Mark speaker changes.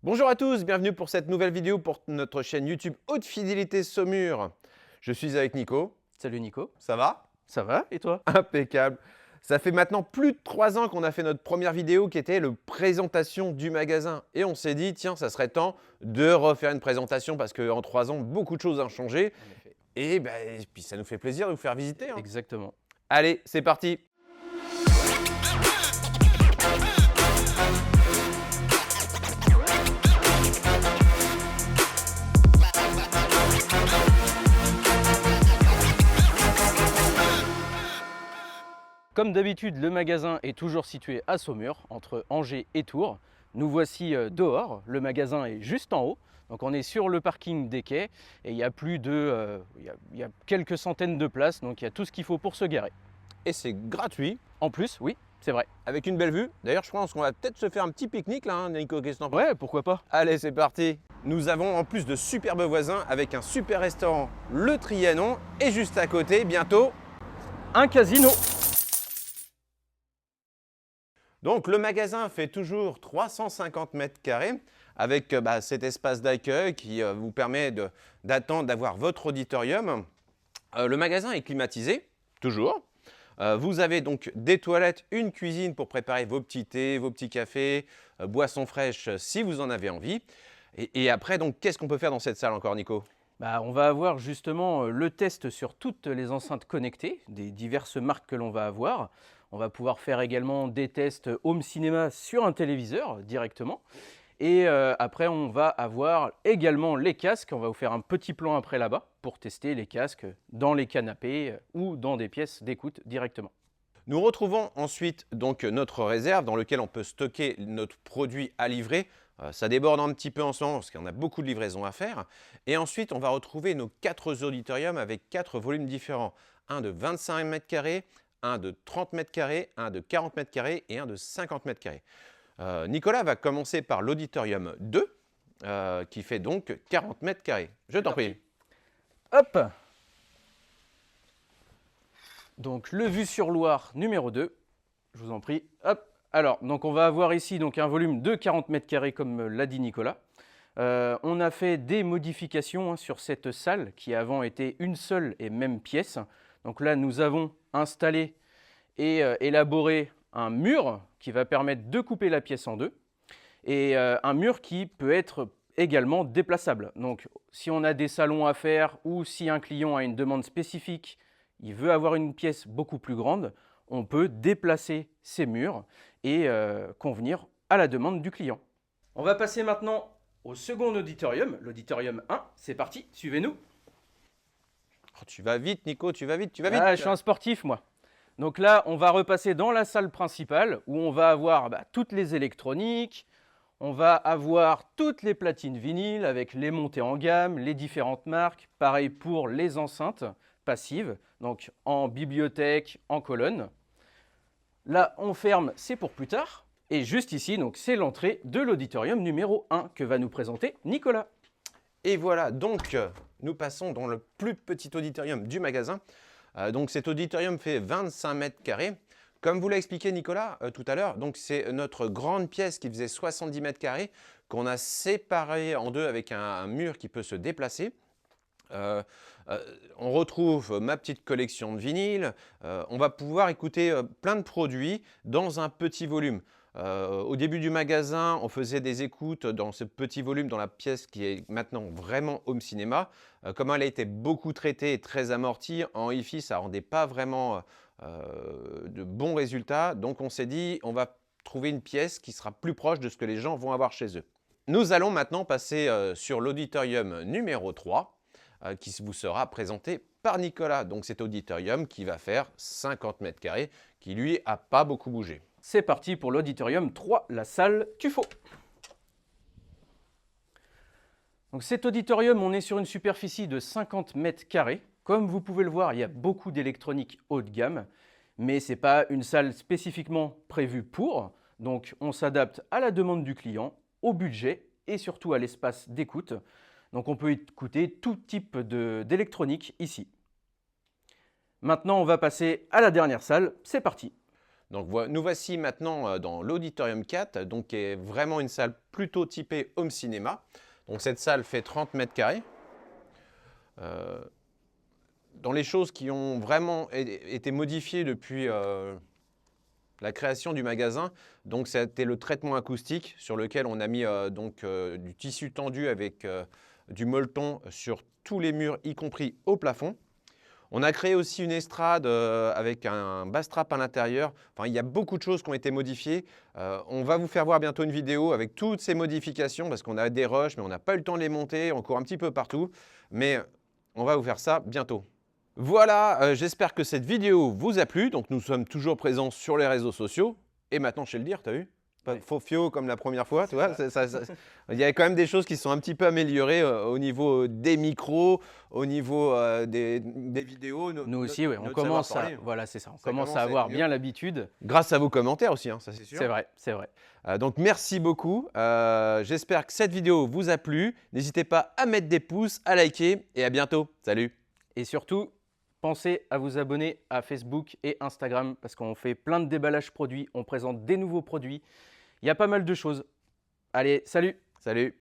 Speaker 1: Bonjour à tous, bienvenue pour cette nouvelle vidéo pour notre chaîne YouTube Haute Fidélité Saumur. Je suis avec Nico.
Speaker 2: Salut Nico.
Speaker 1: Ça va?
Speaker 2: Ça va et toi?
Speaker 1: Impeccable. Ça fait maintenant plus de 3 ans qu'on a fait notre première vidéo qui était la présentation du magasin. Et on s'est dit, tiens, ça serait temps de refaire une présentation parce qu'en 3 ans, beaucoup de choses ont changé.
Speaker 2: En effet.
Speaker 1: Et puis ça nous fait plaisir de vous faire visiter, hein.
Speaker 2: Exactement.
Speaker 1: Allez, c'est parti.
Speaker 2: Comme d'habitude, le magasin est toujours situé à Saumur, entre Angers et Tours. Nous voici dehors, le magasin est juste en haut. Donc on est sur le parking des quais et il y a il y a quelques centaines de places, donc il y a tout ce qu'il faut pour se garer.
Speaker 1: Et c'est gratuit,
Speaker 2: En plus, oui, c'est vrai.
Speaker 1: avec une belle vue. D'ailleurs, je pense qu'on va peut-être se faire un petit pique-nique là, hein, Nico, qu'est-ce que t'en penses?
Speaker 2: Ouais, pourquoi pas.
Speaker 1: Allez, c'est parti. Nous avons en plus de superbes voisins avec un super restaurant, le Trianon, et juste à côté, bientôt.
Speaker 2: Un casino.
Speaker 1: Donc le magasin fait toujours 350 mètres carrés avec cet espace d'accueil qui vous permet d'attendre, d'avoir votre auditorium. Le magasin est climatisé, toujours. Vous avez donc des toilettes, une cuisine pour préparer vos petits thés, vos petits cafés, boissons fraîches si vous en avez envie. Et après, donc, qu'est-ce qu'on peut faire dans cette salle encore, Nico?
Speaker 2: On va avoir justement le test sur toutes les enceintes connectées, des diverses marques que l'on va avoir. On va pouvoir faire également des tests home cinéma sur un téléviseur directement. Et après, on va avoir également les casques. On va vous faire un petit plan après là-bas pour tester les casques dans les canapés ou dans des pièces d'écoute directement.
Speaker 1: Nous retrouvons ensuite donc notre réserve dans laquelle on peut stocker notre produit à livrer. Ça déborde un petit peu en ce moment parce qu'on a beaucoup de livraisons à faire. Et ensuite, on va retrouver nos 4 auditoriums avec 4 volumes différents. Un de 25 mètres carrés, un de 30 mètres carrés, un de 40 mètres carrés et un de 50 mètres carrés. Nicolas va commencer par l'auditorium 2 qui fait donc 40 mètres carrés. Je t'en prie.
Speaker 2: Hop! Donc le vue sur Loire numéro 2, je vous en prie. Hop! Alors, donc on va avoir ici donc, un volume de 40 mètres carrés comme l'a dit Nicolas. On a fait des modifications sur cette salle qui avant était une seule et même pièce. Donc là, nous avons installé et élaboré un mur qui va permettre de couper la pièce en deux et un mur qui peut être également déplaçable. Donc si on a des salons à faire ou si un client a une demande spécifique, il veut avoir une pièce beaucoup plus grande, on peut déplacer ces murs et convenir à la demande du client. On va passer maintenant au second auditorium, l'auditorium 1. C'est parti, suivez-nous.
Speaker 1: Oh, tu vas vite, Nico, tu vas vite, tu vas vite.
Speaker 2: Ah, je suis un sportif, moi. Donc là, on va repasser dans la salle principale où on va avoir toutes les électroniques, on va avoir toutes les platines vinyles avec les montées en gamme, les différentes marques. Pareil pour les enceintes passives, donc en bibliothèque, en colonne. Là, on ferme, c'est pour plus tard. Et juste ici, donc c'est l'entrée de l'auditorium numéro 1 que va nous présenter Nicolas.
Speaker 1: Et voilà, donc nous passons dans le plus petit auditorium du magasin. Donc cet auditorium fait 25 mètres carrés. Comme vous l'a expliqué Nicolas tout à l'heure, donc c'est notre grande pièce qui faisait 70 mètres carrés qu'on a séparée en deux avec un mur qui peut se déplacer. On retrouve ma petite collection de vinyles. On va pouvoir écouter plein de produits dans un petit volume. Au début du magasin, on faisait des écoutes dans ce petit volume dans la pièce qui est maintenant vraiment home cinéma. Comme elle a été beaucoup traitée et très amortie, en hi-fi, ça ne rendait pas vraiment de bons résultats. Donc on s'est dit, on va trouver une pièce qui sera plus proche de ce que les gens vont avoir chez eux. Nous allons maintenant passer sur l'auditorium numéro 3 qui vous sera présenté par Nicolas. Donc cet auditorium qui va faire 50 mètres carrés, qui lui n'a pas beaucoup bougé.
Speaker 2: C'est parti pour l'auditorium 3, la salle Tuffeau. Donc cet auditorium, on est sur une superficie de 50 mètres carrés. Comme vous pouvez le voir, il y a beaucoup d'électronique haut de gamme, mais ce n'est pas une salle spécifiquement prévue pour. Donc on s'adapte à la demande du client, au budget et surtout à l'espace d'écoute. Donc on peut écouter tout type d'électronique ici. Maintenant, on va passer à la dernière salle. C'est parti.
Speaker 1: Donc nous voici maintenant dans l'Auditorium 4, donc qui est vraiment une salle plutôt typée home cinéma. Donc cette salle fait 30 mètres carrés. Dans les choses qui ont vraiment été modifiées depuis la création du magasin, donc c'était le traitement acoustique sur lequel on a mis du tissu tendu avec du molleton sur tous les murs, y compris au plafond. On a créé aussi une estrade avec un bass trap à l'intérieur. Enfin, il y a beaucoup de choses qui ont été modifiées. On va vous faire voir bientôt une vidéo avec toutes ces modifications parce qu'on a des rushs, mais on n'a pas eu le temps de les monter. On court un petit peu partout, mais on va vous faire ça bientôt. Voilà, j'espère que cette vidéo vous a plu. Donc nous sommes toujours présents sur les réseaux sociaux. Et maintenant, je sais le dire, t'as vu? Pas de faux fio comme la première fois, tu vois. Il y a quand même des choses qui sont un petit peu améliorées au niveau des micros, au niveau des vidéos.
Speaker 2: Nous aussi, ouais, on commence à, voilà, c'est ça, on commence à avoir bien l'habitude.
Speaker 1: Grâce à vos commentaires aussi, hein, ça c'est sûr.
Speaker 2: C'est vrai, c'est vrai.
Speaker 1: Donc merci beaucoup. J'espère que cette vidéo vous a plu. N'hésitez pas à mettre des pouces, à liker et à bientôt. Salut.
Speaker 2: Et surtout, pensez à vous abonner à Facebook et Instagram parce qu'on fait plein de déballages produits, on présente des nouveaux produits. Il y a pas mal de choses. Allez, salut!
Speaker 1: Salut!